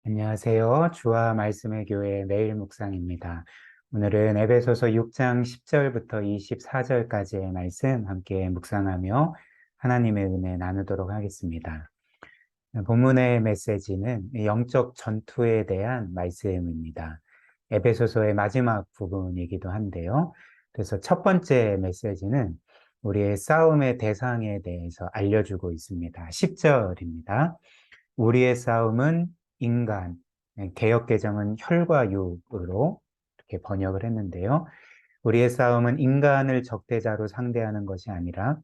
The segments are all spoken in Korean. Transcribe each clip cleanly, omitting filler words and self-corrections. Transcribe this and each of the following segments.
안녕하세요. 주와 말씀의 교회 매일 묵상입니다. 오늘은 에베소서 6장 10절부터 24절까지의 말씀 함께 묵상하며 하나님의 은혜 나누도록 하겠습니다. 본문의 메시지는 영적 전투에 대한 말씀입니다. 에베소서의 마지막 부분이기도 한데요. 그래서 첫 번째 메시지는 우리의 싸움의 대상에 대해서 알려주고 있습니다. 10절입니다. 우리의 싸움은 인간, 개역 개정은 혈과 육으로 이렇게 번역을 했는데요. 우리의 싸움은 인간을 적대자로 상대하는 것이 아니라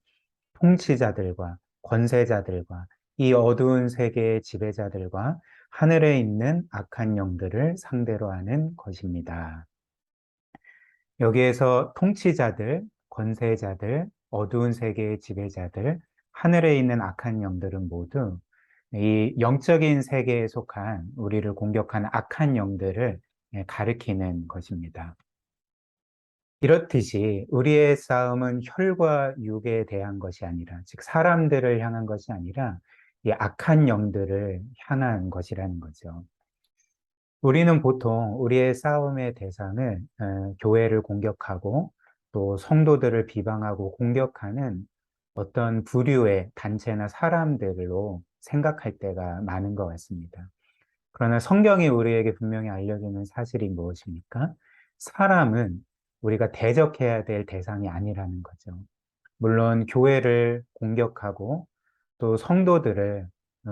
통치자들과 권세자들과 이 어두운 세계의 지배자들과 하늘에 있는 악한 영들을 상대로 하는 것입니다. 여기에서 통치자들, 권세자들, 어두운 세계의 지배자들, 하늘에 있는 악한 영들은 모두 이 영적인 세계에 속한 우리를 공격하는 악한 영들을 가리키는 것입니다. 이렇듯이 우리의 싸움은 혈과 육에 대한 것이 아니라, 즉 사람들을 향한 것이 아니라 이 악한 영들을 향한 것이라는 거죠. 우리는 보통 우리의 싸움의 대상을 교회를 공격하고 또 성도들을 비방하고 공격하는 어떤 부류의 단체나 사람들로 생각할 때가 많은 것 같습니다. 그러나 성경이 우리에게 분명히 알려주는 사실이 무엇입니까? 사람은 우리가 대적해야 될 대상이 아니라는 거죠. 물론 교회를 공격하고 또 성도들을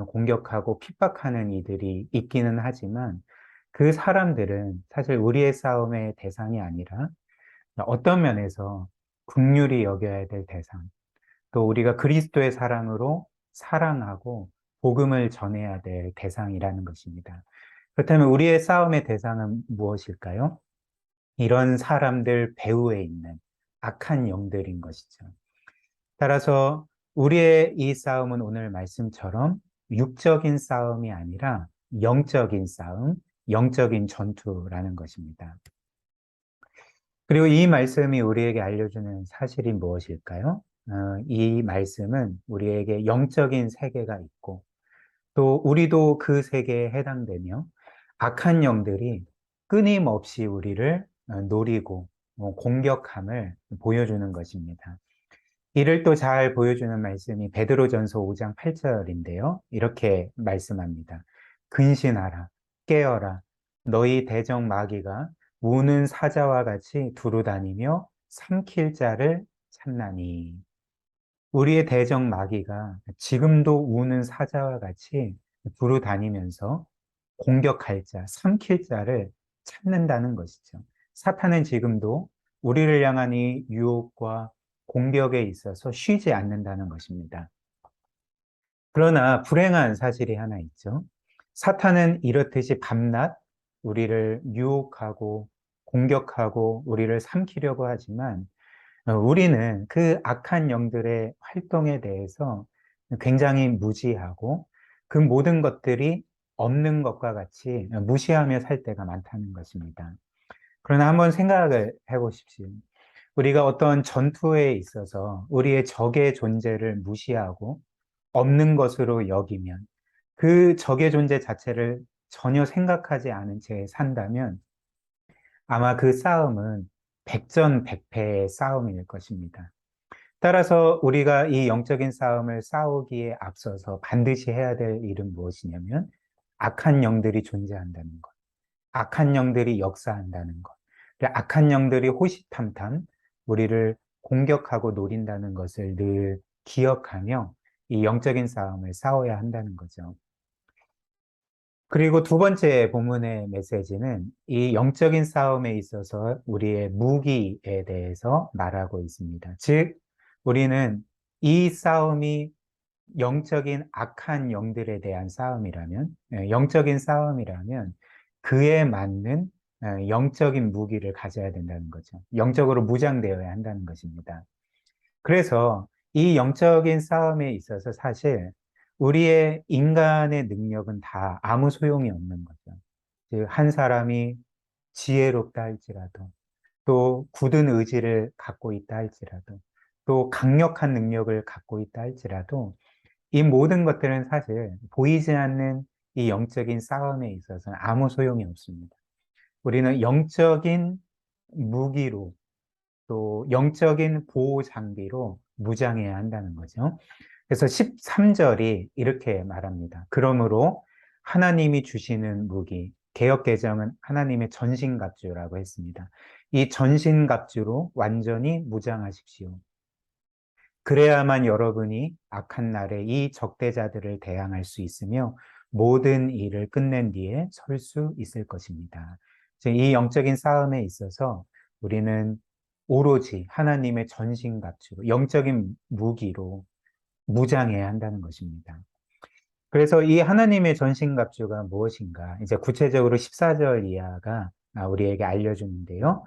공격하고 핍박하는 이들이 있기는 하지만 그 사람들은 사실 우리의 싸움의 대상이 아니라 어떤 면에서 긍휼히 여겨야 될 대상, 또 우리가 그리스도의 사랑으로 사랑하고 복음을 전해야 될 대상이라는 것입니다. 그렇다면 우리의 싸움의 대상은 무엇일까요? 이런 사람들 배후에 있는 악한 영들인 것이죠. 따라서 우리의 이 싸움은 오늘 말씀처럼 육적인 싸움이 아니라 영적인 싸움, 영적인 전투라는 것입니다. 그리고 이 말씀이 우리에게 알려주는 사실이 무엇일까요? 이 말씀은 우리에게 영적인 세계가 있고 또 우리도 그 세계에 해당되며 악한 영들이 끊임없이 우리를 노리고 공격함을 보여주는 것입니다. 이를 또 잘 보여주는 말씀이 베드로전서 5장 8절인데요. 이렇게 말씀합니다. 근신하라, 깨어라, 너희 대적 마귀가 우는 사자와 같이 두루다니며 삼킬 자를 찾나니. 우리의 대적 마귀가 지금도 우는 사자와 같이 두루다니면서 공격할 자, 삼킬 자를 찾는다는 것이죠. 사탄은 지금도 우리를 향한 이 유혹과 공격에 있어서 쉬지 않는다는 것입니다. 그러나 불행한 사실이 하나 있죠. 사탄은 이렇듯이 밤낮 우리를 유혹하고 공격하고 우리를 삼키려고 하지만 우리는 그 악한 영들의 활동에 대해서 굉장히 무지하고 그 모든 것들이 없는 것과 같이 무시하며 살 때가 많다는 것입니다. 그러나 한번 생각을 해보십시오. 우리가 어떤 전투에 있어서 우리의 적의 존재를 무시하고 없는 것으로 여기면 그 적의 존재 자체를 전혀 생각하지 않은 채 산다면 아마 그 싸움은 백전백패의 싸움일 것입니다. 따라서 우리가 이 영적인 싸움을 싸우기에 앞서서 반드시 해야 될 일은 무엇이냐면 악한 영들이 존재한다는 것, 악한 영들이 역사한다는 것, 악한 영들이 호시탐탐 우리를 공격하고 노린다는 것을 늘 기억하며 이 영적인 싸움을 싸워야 한다는 거죠. 그리고 두 번째 본문의 메시지는 이 영적인 싸움에 있어서 우리의 무기에 대해서 말하고 있습니다. 즉, 우리는 이 싸움이 영적인 악한 영들에 대한 싸움이라면, 영적인 싸움이라면 그에 맞는 영적인 무기를 가져야 된다는 거죠. 영적으로 무장되어야 한다는 것입니다. 그래서 이 영적인 싸움에 있어서 사실 우리의 인간의 능력은 다 아무 소용이 없는 거죠. 즉, 한 사람이 지혜롭다 할지라도, 또 굳은 의지를 갖고 있다 할지라도, 또 강력한 능력을 갖고 있다 할지라도, 이 모든 것들은 사실 보이지 않는 이 영적인 싸움에 있어서는 아무 소용이 없습니다. 우리는 영적인 무기로 또 영적인 보호 장비로 무장해야 한다는 거죠. 그래서 13절이 이렇게 말합니다. 그러므로 하나님이 주시는 무기, 개역개정은 하나님의 전신갑주라고 했습니다. 이 전신갑주로 완전히 무장하십시오. 그래야만 여러분이 악한 날에 이 적대자들을 대항할 수 있으며 모든 일을 끝낸 뒤에 설 수 있을 것입니다. 이 영적인 싸움에 있어서 우리는 오로지 하나님의 전신갑주로 영적인 무기로 무장해야 한다는 것입니다. 그래서 이 하나님의 전신갑주가 무엇인가? 이제 구체적으로 14절 이하가 우리에게 알려주는데요.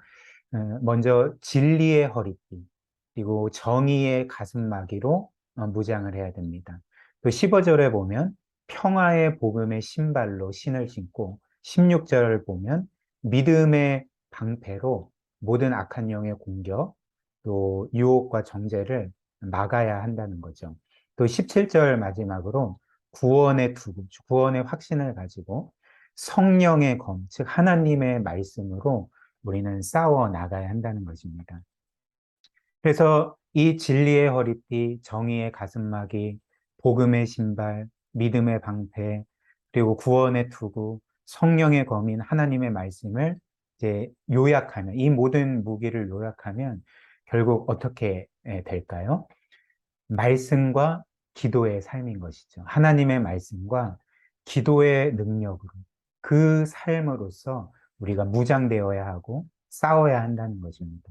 먼저 진리의 허리띠, 그리고 정의의 가슴마기로 무장을 해야 됩니다. 또 15절에 보면 평화의 복음의 신발로 신을 신고 16절을 보면 믿음의 방패로 모든 악한 영의 공격, 또 유혹과 정죄를 막아야 한다는 거죠. 또 17절 마지막으로 구원의 투구, 구원의 확신을 가지고 성령의 검, 즉 하나님의 말씀으로 우리는 싸워 나가야 한다는 것입니다. 그래서 이 진리의 허리띠, 정의의 가슴막이, 복음의 신발, 믿음의 방패, 그리고 구원의 투구, 성령의 검인 하나님의 말씀을 이제 요약하면, 이 모든 무기를 요약하면 결국 어떻게 될까요? 말씀과 기도의 삶인 것이죠. 하나님의 말씀과 기도의 능력으로 그 삶으로서 우리가 무장되어야 하고 싸워야 한다는 것입니다.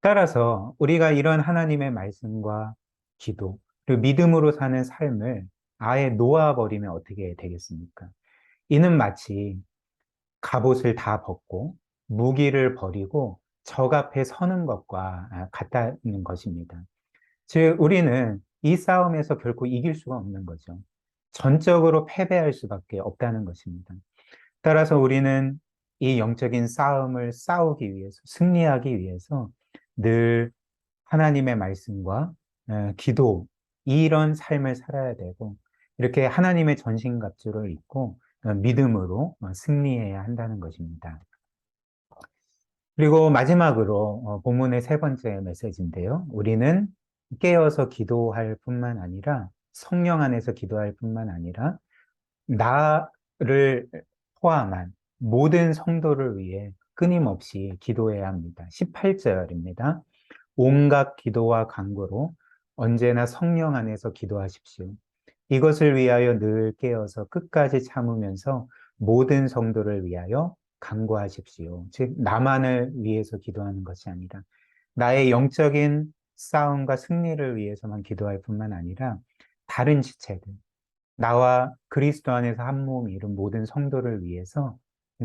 따라서 우리가 이런 하나님의 말씀과 기도, 그리고 믿음으로 사는 삶을 아예 놓아버리면 어떻게 되겠습니까? 이는 마치 갑옷을 다 벗고 무기를 버리고 적 앞에 서는 것과 같다는 것입니다. 즉, 우리는 이 싸움에서 결코 이길 수가 없는 거죠. 전적으로 패배할 수밖에 없다는 것입니다. 따라서 우리는 이 영적인 싸움을 싸우기 위해서, 승리하기 위해서 늘 하나님의 말씀과 기도, 이런 삶을 살아야 되고, 이렇게 하나님의 전신갑주를 입고 믿음으로 승리해야 한다는 것입니다. 그리고 마지막으로 본문의 세 번째 메시지인데요. 우리는 깨어서 기도할 뿐만 아니라 성령 안에서 기도할 뿐만 아니라 나를 포함한 모든 성도를 위해 끊임없이 기도해야 합니다. 18절입니다. 온갖 기도와 간구로 언제나 성령 안에서 기도하십시오. 이것을 위하여 늘 깨어서 끝까지 참으면서 모든 성도를 위하여 간구하십시오. 즉, 나만을 위해서 기도하는 것이 아니라 나의 영적인 싸움과 승리를 위해서만 기도할 뿐만 아니라 다른 지체들, 나와 그리스도 안에서 한 몸이 이룬 모든 성도를 위해서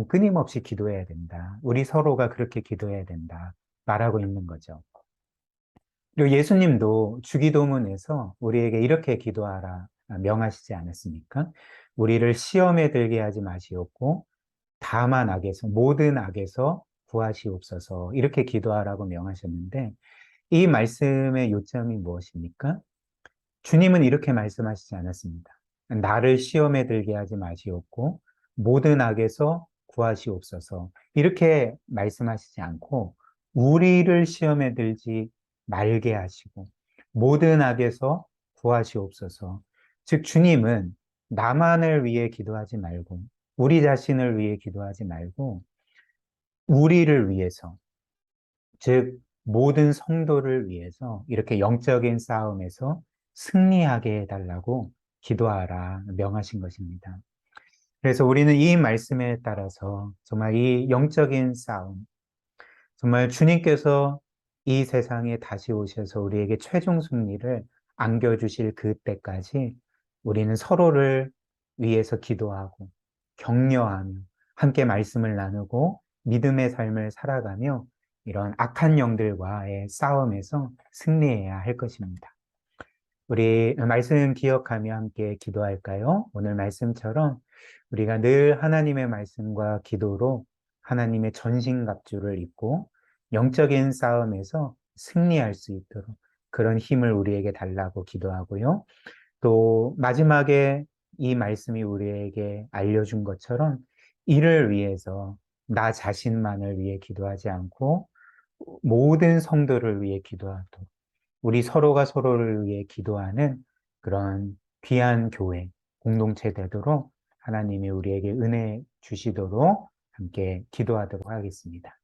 끊임없이 기도해야 된다. 우리 서로가 그렇게 기도해야 된다. 말하고 있는 거죠. 그리고 예수님도 주기도문에서 우리에게 이렇게 기도하라 명하시지 않았습니까? 우리를 시험에 들게 하지 마시옵고 다만 악에서, 모든 악에서 구하시옵소서, 이렇게 기도하라고 명하셨는데, 이 말씀의 요점이 무엇입니까? 주님은 이렇게 말씀하시지 않았습니다. 나를 시험에 들게 하지 마시옵고 모든 악에서 구하시옵소서, 이렇게 말씀하시지 않고 우리를 시험에 들지 말게 하시고 모든 악에서 구하시옵소서. 즉, 주님은 나만을 위해 기도하지 말고 우리 자신을 위해 기도하지 말고 우리를 위해서, 즉 모든 성도를 위해서 이렇게 영적인 싸움에서 승리하게 해달라고 기도하라 명하신 것입니다. 그래서 우리는 이 말씀에 따라서 정말 이 영적인 싸움, 정말 주님께서 이 세상에 다시 오셔서 우리에게 최종 승리를 안겨주실 그때까지 우리는 서로를 위해서 기도하고 격려하며 함께 말씀을 나누고 믿음의 삶을 살아가며 이런 악한 영들과의 싸움에서 승리해야 할 것입니다. 우리 말씀 기억하며 함께 기도할까요? 오늘 말씀처럼 우리가 늘 하나님의 말씀과 기도로 하나님의 전신갑주를 입고 영적인 싸움에서 승리할 수 있도록 그런 힘을 우리에게 달라고 기도하고요. 또 마지막에 이 말씀이 우리에게 알려준 것처럼 이를 위해서 나 자신만을 위해 기도하지 않고 모든 성도를 위해 기도하도록 우리 서로가 서로를 위해 기도하는 그런 귀한 교회, 공동체 되도록 하나님이 우리에게 은혜 주시도록 함께 기도하도록 하겠습니다.